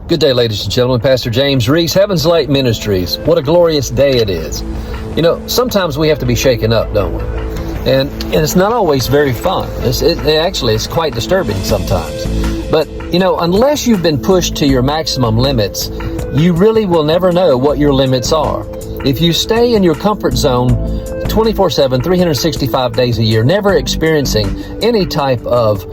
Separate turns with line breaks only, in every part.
Good day, ladies and gentlemen. Pastor James Reese, Heaven's Light Ministries. What a glorious day it is. You know, sometimes we have to be shaken up, don't we? And it's not always very fun. It's quite disturbing sometimes. But, you know, unless you've been pushed to your maximum limits, you really will never know what your limits are. If you stay in your comfort zone 24/7, 365 days a year, never experiencing any type of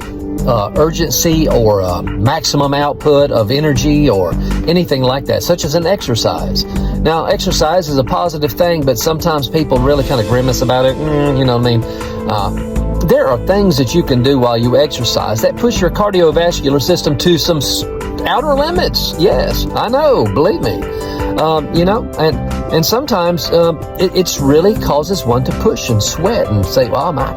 urgency or maximum output of energy or anything like that, such as an exercise. Now, exercise is a positive thing, but sometimes people really kind of grimace about it. You know what I mean? There are things that you can do while you exercise that push your cardiovascular system to some outer limits. Yes, I know, believe me. You know, and sometimes it's really causes one to push and sweat and say, well, I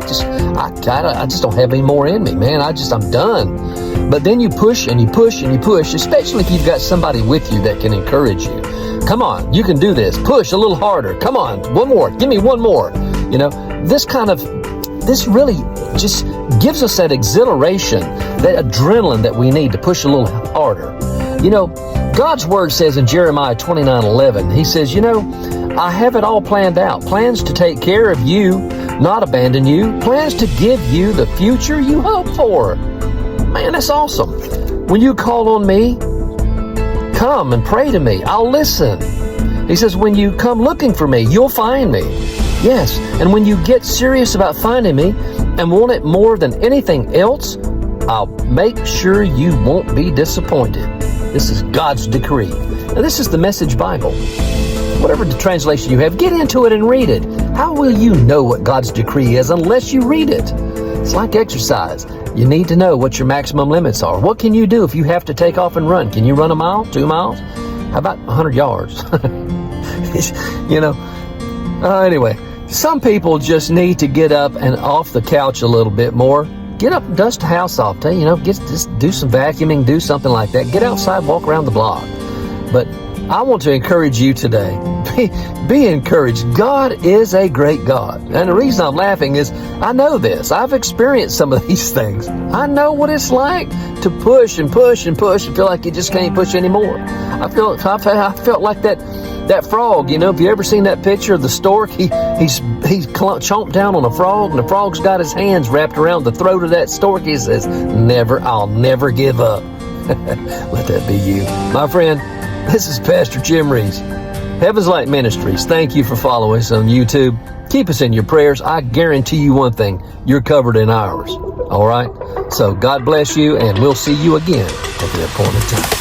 just don't have any more in me, man. I'm done. But then you push and you push and you push, especially if you've got somebody with you that can encourage you. Come on, you can do this. Push a little harder. Come on, one more. Give me one more. You know, this really just gives us that exhilaration, that adrenaline that we need to push a little harder. You know, God's Word says in Jeremiah 29:11, He says, you know, I have it all planned out. Plans to take care of you, not abandon you. Plans to give you the future you hope for. Man, that's awesome. When you call on me, come and pray to me. I'll listen. He says, when you come looking for me, you'll find me. Yes, and when you get serious about finding me and want it more than anything else, I'll make sure you won't be disappointed. This is God's decree. Now, this is the Message Bible. Whatever the translation you have, get into it and read it. How will you know what God's decree is unless you read it? It's like exercise. You need to know what your maximum limits are. What can you do if you have to take off and run? Can you run a mile, 2 miles? How about 100 yards? You know, anyway, some people just need to get up and off the couch a little bit more. Get up and dust the house off. You know, just do some vacuuming, do something like that. Get outside, walk around the block. But I want to encourage you today. Be encouraged. God is a great God. And the reason I'm laughing is I know this. I've experienced some of these things. I know what it's like to push and push and push and feel like you just can't push anymore. I felt like that frog. You know, have you ever seen that picture of the stork? He's chomped down on a frog, and the frog's got his hands wrapped around the throat of that stork. He says, I'll never give up. Let that be you. My friend, this is Pastor Jim Reese, Heaven's Light Ministries. Thank you for following us on YouTube. Keep us in your prayers. I guarantee you one thing, you're covered in ours. All right? So God bless you, and we'll see you again at the appointed time.